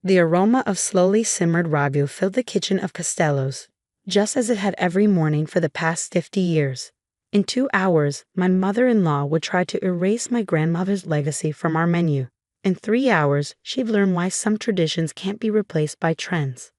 The aroma of slowly simmered ragu filled the kitchen of Costello's, just as it had every morning for the past 50 years. In 2 hours, my mother-in-law would try to erase my grandmother's legacy from our menu. In 3 hours, she'd learn why some traditions can't be replaced by trends.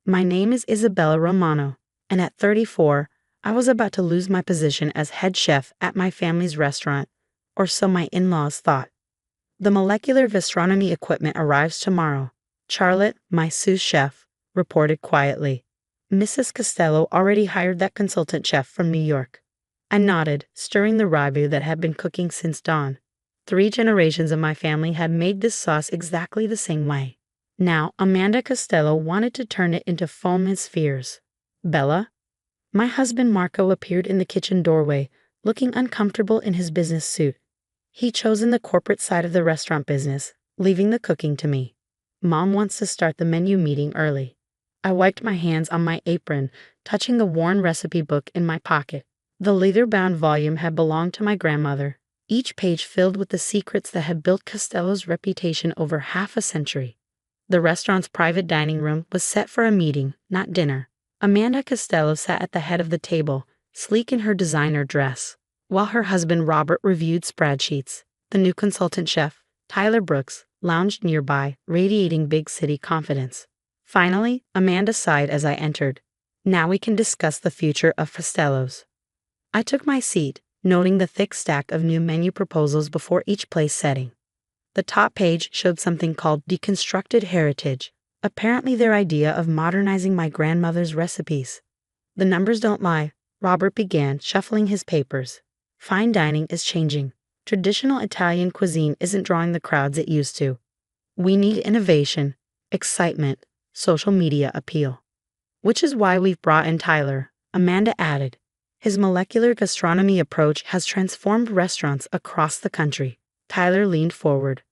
My name is Isabella Romano, and at 34, I was about to lose my position as head chef at my family's restaurant, or so my in-laws thought. The molecular gastronomy equipment arrives tomorrow. Charlotte, my sous chef, reported quietly. Mrs. Costello already hired that consultant chef from New York. I nodded, stirring the ragu that had been cooking since dawn. 3 generations of my family had made this sauce exactly the same way. Now, Amanda Costello wanted to turn it into foam and spheres. Bella? My husband Marco appeared in the kitchen doorway, looking uncomfortable in his business suit. He'd chosen the corporate side of the restaurant business, leaving the cooking to me. Mom wants to start the menu meeting early. I wiped my hands on my apron, touching the worn recipe book in my pocket. The leather-bound volume had belonged to my grandmother, each page filled with the secrets that had built Costello's reputation over half a century. The restaurant's private dining room was set for a meeting, not dinner. Amanda Costello sat at the head of the table, sleek in her designer dress, while her husband Robert reviewed spreadsheets. The new consultant chef, Tyler Brooks, lounged nearby, radiating big city confidence. Finally, Amanda sighed as I entered. Now we can discuss the future of Costello's. I took my seat, noting the thick stack of new menu proposals before each place setting. The top page showed something called Deconstructed Heritage, apparently their idea of modernizing my grandmother's recipes. The numbers don't lie, Robert began, shuffling his papers. Fine dining is changing. Traditional Italian cuisine isn't drawing the crowds it used to. We need innovation, excitement, social media appeal. Which is why we've brought in Tyler, Amanda added. His molecular gastronomy approach has transformed restaurants across the country. Tyler leaned forward.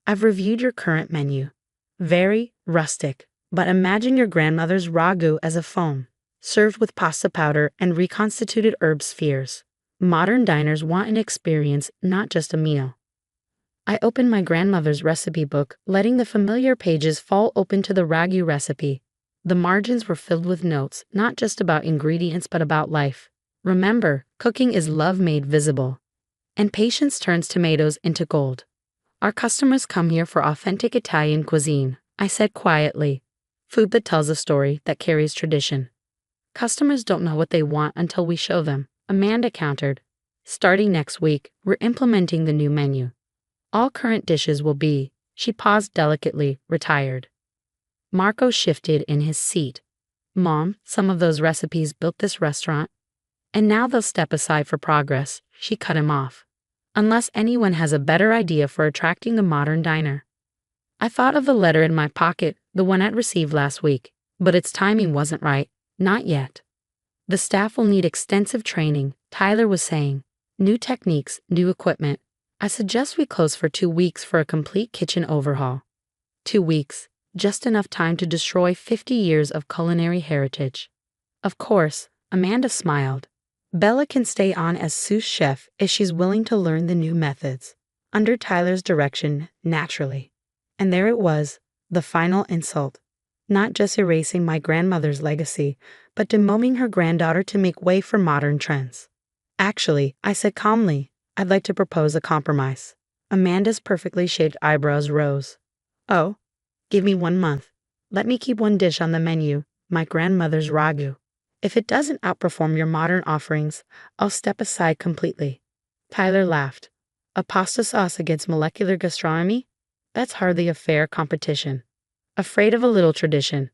I've reviewed your current menu. Very rustic, but imagine your grandmother's ragu as a foam, served with pasta powder and reconstituted herb spheres. Modern diners want an experience, not just a meal. I opened my grandmother's recipe book, letting the familiar pages fall open to the ragu recipe. The margins were filled with notes, not just about ingredients but about life. Remember, cooking is love made visible. And patience turns tomatoes into gold. Our customers come here for authentic Italian cuisine, I said quietly. Food that tells a story, that carries tradition. Customers don't know what they want until we show them, Amanda countered. Starting next week, we're implementing the new menu. All current dishes will be, she paused delicately, retired. Marco shifted in his seat. Mom, some of those recipes built this restaurant. And now they'll step aside for progress, she cut him off. Unless anyone has a better idea for attracting the modern diner. I thought of the letter in my pocket, the one I'd received last week, but its timing wasn't right, not yet. The staff will need extensive training, Tyler was saying. New techniques, new equipment. I suggest we close for 2 weeks for a complete kitchen overhaul. 2 weeks, just enough time to destroy 50 years of culinary heritage. Of course, Amanda smiled. Bella can stay on as sous chef if she's willing to learn the new methods, under Tyler's direction, naturally. And there it was, the final insult. Not just erasing my grandmother's legacy, but demoting her granddaughter to make way for modern trends. Actually, I said calmly, I'd like to propose a compromise. Amanda's perfectly shaped eyebrows rose. Oh, give me 1 month. Let me keep one dish on the menu, my grandmother's ragu. If it doesn't outperform your modern offerings, I'll step aside completely. Tyler laughed. A pasta sauce against molecular gastronomy? That's hardly a fair competition. Afraid of a little tradition.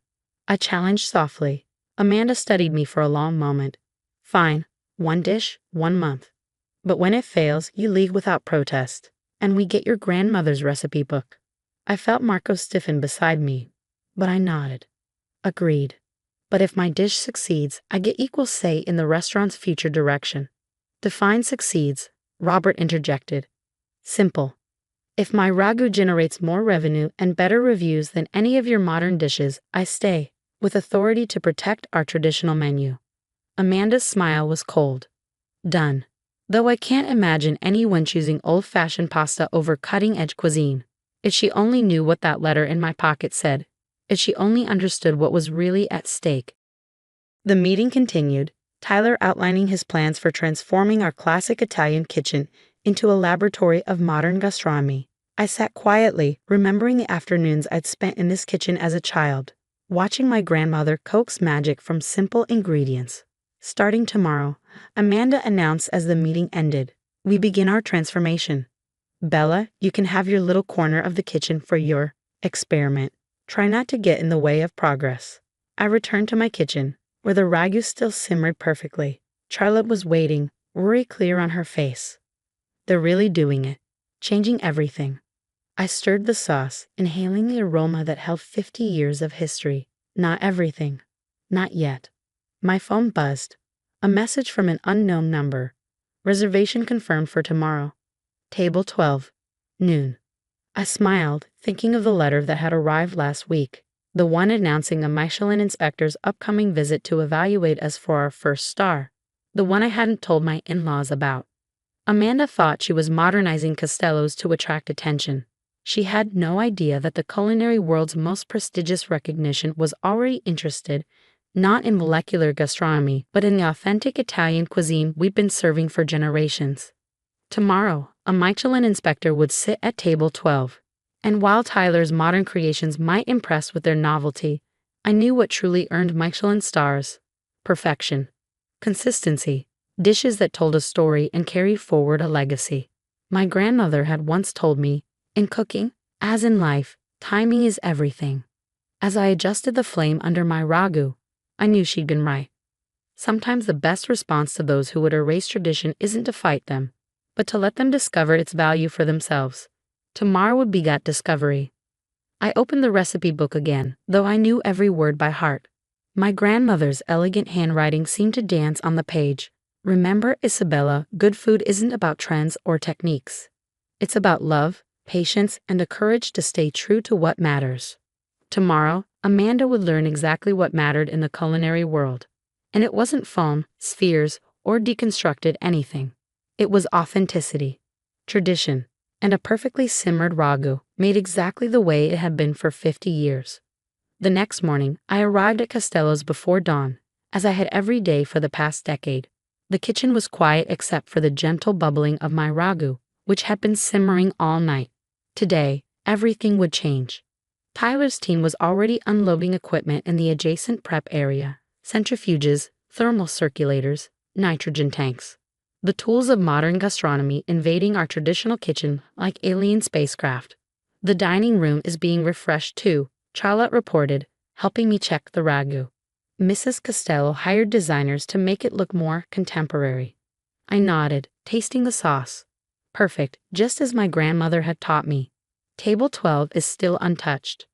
I challenged softly. Amanda studied me for a long moment. Fine, 1 dish, 1 month. But when it fails, you leave without protest, and we get your grandmother's recipe book. I felt Marco stiffen beside me, but I nodded. Agreed. But if my dish succeeds, I get equal say in the restaurant's future direction. Define succeeds, Robert interjected. Simple. If my ragu generates more revenue and better reviews than any of your modern dishes, I stay, with authority to protect our traditional menu. Amanda's smile was cold. Done. Though I can't imagine anyone choosing old-fashioned pasta over cutting-edge cuisine. If she only knew what that letter in my pocket said. If she only understood what was really at stake. The meeting continued, Tyler outlining his plans for transforming our classic Italian kitchen into a laboratory of modern gastronomy. I sat quietly, remembering the afternoons I'd spent in this kitchen as a child, watching my grandmother coax magic from simple ingredients. Starting tomorrow, Amanda announced as the meeting ended, we begin our transformation. Bella, you can have your little corner of the kitchen for your experiment. Try not to get in the way of progress. I returned to my kitchen, where the ragu still simmered perfectly. Charlotte was waiting, worry clear on her face. They're really doing it, changing everything. I stirred the sauce, inhaling the aroma that held 50 years of history. Not everything. Not yet. My phone buzzed. A message from an unknown number. Reservation confirmed for tomorrow. Table 12. Noon. I smiled, thinking of the letter that had arrived last week. The one announcing a Michelin inspector's upcoming visit to evaluate us for our first star. The one I hadn't told my in-laws about. Amanda thought she was modernizing Castello's to attract attention. She had no idea that the culinary world's most prestigious recognition was already interested, not in molecular gastronomy, but in the authentic Italian cuisine we've been serving for generations. Tomorrow, a Michelin inspector would sit at table 12. And while Tyler's modern creations might impress with their novelty, I knew what truly earned Michelin stars. Perfection. Consistency. Dishes that told a story and carried forward a legacy. My grandmother had once told me, in cooking, as in life, timing is everything. As I adjusted the flame under my ragu, I knew she'd been right. Sometimes the best response to those who would erase tradition isn't to fight them, but to let them discover its value for themselves. Tomorrow would beget discovery. I opened the recipe book again, though I knew every word by heart. My grandmother's elegant handwriting seemed to dance on the page. Remember, Isabella, good food isn't about trends or techniques. It's about love, patience, and the courage to stay true to what matters. Tomorrow, Amanda would learn exactly what mattered in the culinary world. And it wasn't foam, spheres, or deconstructed anything. It was authenticity, tradition, and a perfectly simmered ragu, made exactly the way it had been for 50 years. The next morning, I arrived at Castello's before dawn, as I had every day for the past decade. The kitchen was quiet except for the gentle bubbling of my ragu, which had been simmering all night. Today, everything would change. Tyler's team was already unloading equipment in the adjacent prep area: centrifuges, thermal circulators, nitrogen tanks. The tools of modern gastronomy invading our traditional kitchen like alien spacecraft. The dining room is being refreshed too, Charlotte reported, helping me check the ragu. Mrs. Castello hired designers to make it look more contemporary. I nodded, tasting the sauce. Perfect, just as my grandmother had taught me. Table 12 is still untouched.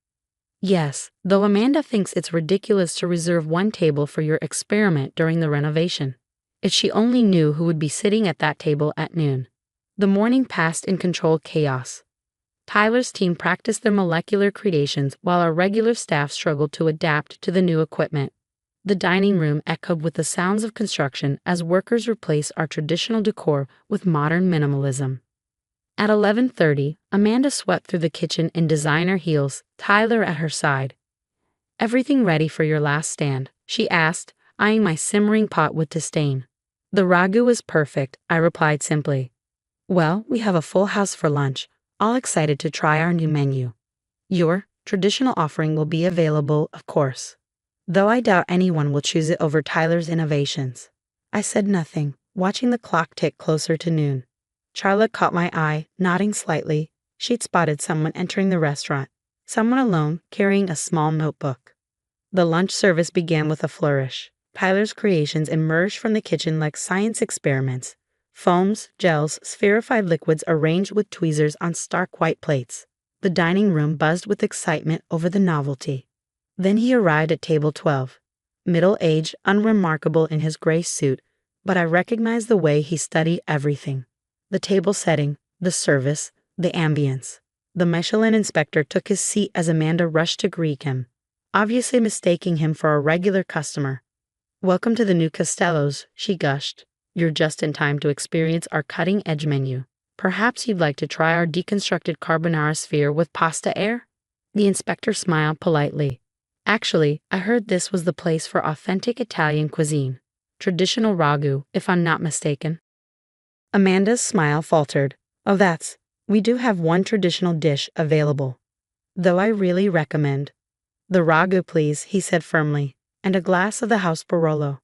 Yes, though Amanda thinks it's ridiculous to reserve one table for your experiment during the renovation. If she only knew who would be sitting at that table at noon. The morning passed in controlled chaos. Tyler's team practiced their molecular creations while our regular staff struggled to adapt to the new equipment. The dining room echoed with the sounds of construction as workers replaced our traditional decor with modern minimalism. At 11:30, Amanda swept through the kitchen in designer heels, Tyler at her side. "Everything ready for your last stand?" she asked, eyeing my simmering pot with disdain. "The ragu is perfect," I replied simply. "Well, we have a full house for lunch, all excited to try our new menu. Your traditional offering will be available, of course. Though I doubt anyone will choose it over Tyler's innovations." I said nothing, watching the clock tick closer to noon. Charlotte caught my eye, nodding slightly. She'd spotted someone entering the restaurant, someone alone, carrying a small notebook. The lunch service began with a flourish. Tyler's creations emerged from the kitchen like science experiments. Foams, gels, spherified liquids arranged with tweezers on stark white plates. The dining room buzzed with excitement over the novelty. Then he arrived at table 12. Middle-aged, unremarkable in his gray suit, but I recognized the way he studied everything. The table setting, the service, the ambience. The Michelin inspector took his seat as Amanda rushed to greet him, obviously mistaking him for a regular customer. "Welcome to the new Castello's," she gushed. "You're just in time to experience our cutting-edge menu. Perhaps you'd like to try our deconstructed carbonara sphere with pasta air?" The inspector smiled politely. Actually, I heard this was the place for authentic Italian cuisine. Traditional ragu, if I'm not mistaken. Amanda's smile faltered. Oh, we do have one traditional dish available. Though I really recommend. The ragu, please, he said firmly, and a glass of the house Barolo.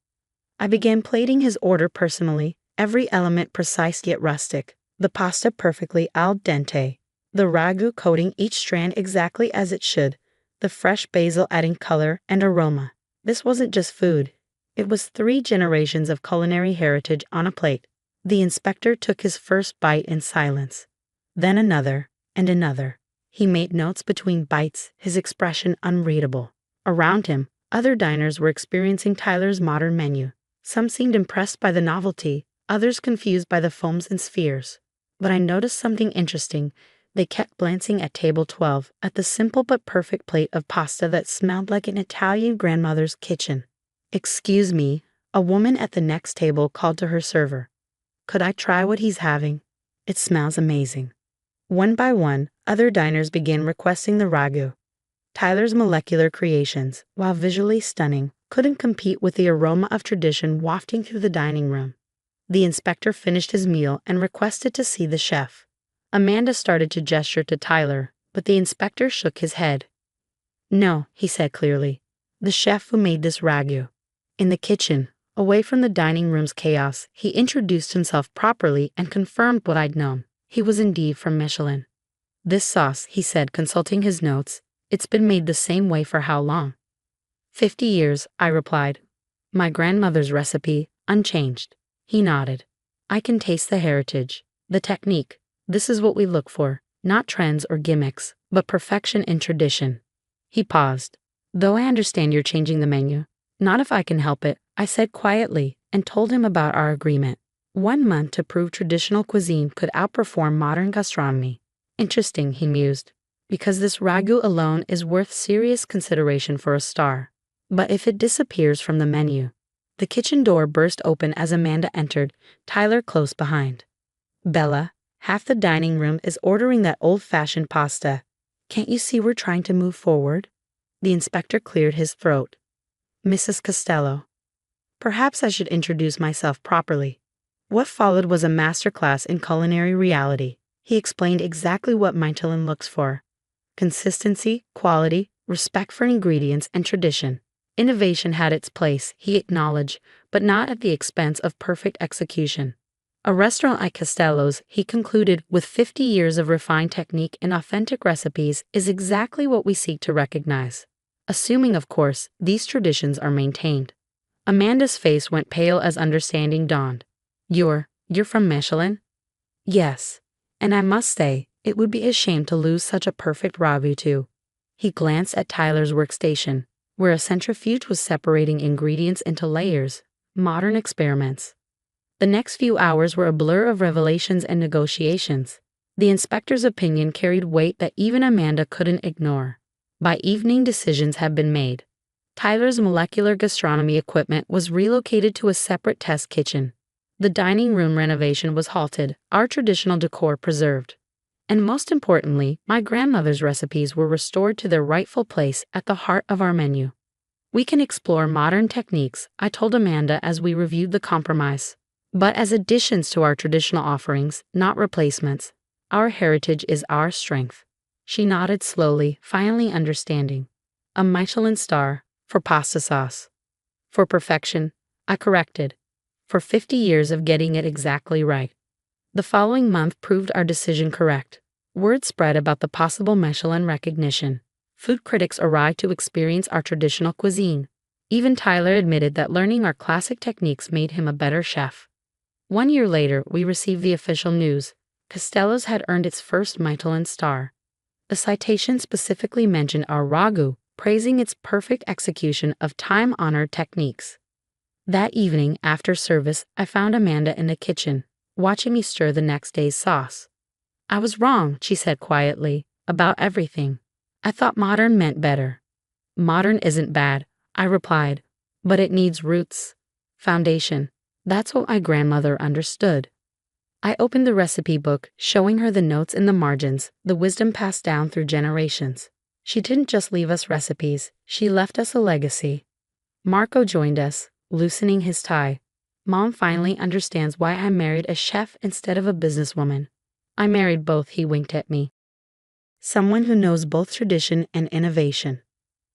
I began plating his order personally, every element precise yet rustic, the pasta perfectly al dente, the ragu coating each strand exactly as it should, the fresh basil adding color and aroma. This wasn't just food. It was 3 generations of culinary heritage on a plate. The inspector took his first bite in silence. Then another, and another. He made notes between bites, his expression unreadable. Around him, other diners were experiencing Tyler's modern menu. Some seemed impressed by the novelty, others confused by the foams and spheres. But I noticed something interesting. They kept glancing at table 12, at the simple but perfect plate of pasta that smelled like an Italian grandmother's kitchen. "Excuse me," a woman at the next table called to her server. "Could I try what he's having? It smells amazing." One by one, other diners began requesting the ragu. Tyler's molecular creations, while visually stunning, couldn't compete with the aroma of tradition wafting through the dining room. The inspector finished his meal and requested to see the chef. Amanda started to gesture to Tyler, but the inspector shook his head. "No," he said clearly. "The chef who made this ragu." In the kitchen, away from the dining room's chaos, he introduced himself properly and confirmed what I'd known. He was indeed from Michelin. "This sauce," he said, consulting his notes, "it's been made the same way for how long?" 50 years, I replied. "My grandmother's recipe, unchanged." He nodded. "I can taste the heritage, the technique. This is what we look for, not trends or gimmicks, but perfection in tradition." He paused. "Though I understand you're changing the menu, not if I can help it," I said quietly, and told him about our agreement. 1 month to prove traditional cuisine could outperform modern gastronomy. "Interesting," he mused, "because this ragu alone is worth serious consideration for a star. But if it disappears from the menu..." The kitchen door burst open as Amanda entered, Tyler close behind. "Bella, half the dining room is ordering that old-fashioned pasta. Can't you see we're trying to move forward?" The inspector cleared his throat. "Mrs. Costello." Perhaps I should introduce myself properly. What followed was a masterclass in culinary reality. He explained exactly what Michelin looks for: consistency, quality, respect for ingredients, and tradition. Innovation had its place, he acknowledged, but not at the expense of perfect execution. A restaurant like Costello's, he concluded, with 50 years of refined technique and authentic recipes, is exactly what we seek to recognize. Assuming, of course, these traditions are maintained. Amanda's face went pale as understanding dawned. You're from Michelin?" "Yes. And I must say, it would be a shame to lose such a perfect ragu too." He glanced at Tyler's workstation, where a centrifuge was separating ingredients into layers, modern experiments. The next few hours were a blur of revelations and negotiations. The inspector's opinion carried weight that even Amanda couldn't ignore. By evening, decisions had been made. Tyler's molecular gastronomy equipment was relocated to a separate test kitchen. The dining room renovation was halted, our traditional decor preserved. And most importantly, my grandmother's recipes were restored to their rightful place at the heart of our menu. "We can explore modern techniques," I told Amanda as we reviewed the compromise, "but as additions to our traditional offerings, not replacements. Our heritage is our strength." She nodded slowly, finally understanding. "A Michelin star, for pasta sauce." "For perfection," I corrected. "For 50 years of getting it exactly right." The following month proved our decision correct. Word spread about the possible Michelin recognition. Food critics arrived to experience our traditional cuisine. Even Tyler admitted that learning our classic techniques made him a better chef. 1 year later, we received the official news. Costello's had earned its first Michelin star. The citation specifically mentioned our ragu, praising its perfect execution of time-honored techniques. That evening, after service, I found Amanda in the kitchen, watching me stir the next day's sauce. "I was wrong," she said quietly, "about everything. I thought modern meant better." "Modern isn't bad," I replied, "but it needs roots. Foundation. That's what my grandmother understood." I opened the recipe book, showing her the notes in the margins, the wisdom passed down through generations. She didn't just leave us recipes, she left us a legacy. Marco joined us, loosening his tie. Mom finally understands why I married a chef instead of a businesswoman. I married both, he winked at me. Someone who knows both tradition and innovation.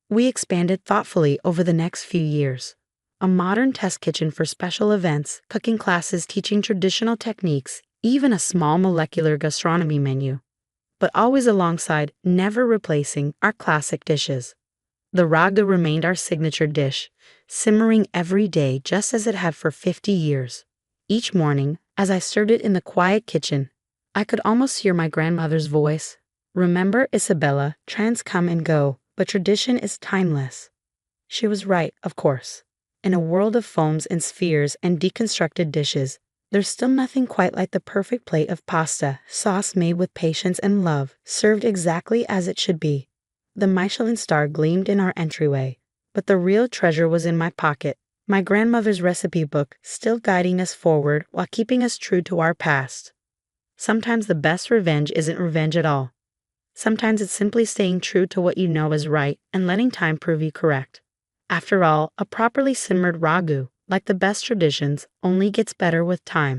We expanded thoughtfully over the next few years. A modern test kitchen for special events, cooking classes teaching traditional techniques, even a small molecular gastronomy menu. But always alongside, never replacing, our classic dishes. The ragu remained our signature dish, simmering every day just as it had for 50 years. Each morning, as I stirred it in the quiet kitchen, I could almost hear my grandmother's voice. Remember, Isabella, trends come and go, but tradition is timeless. She was right, of course. In a world of foams and spheres and deconstructed dishes, there's still nothing quite like the perfect plate of pasta, sauce made with patience and love, served exactly as it should be. The Michelin star gleamed in our entryway, but the real treasure was in my pocket, my grandmother's recipe book, still guiding us forward while keeping us true to our past. Sometimes the best revenge isn't revenge at all. Sometimes it's simply staying true to what you know is right and letting time prove you correct. After all, a properly simmered ragu, like the best traditions, only gets better with time.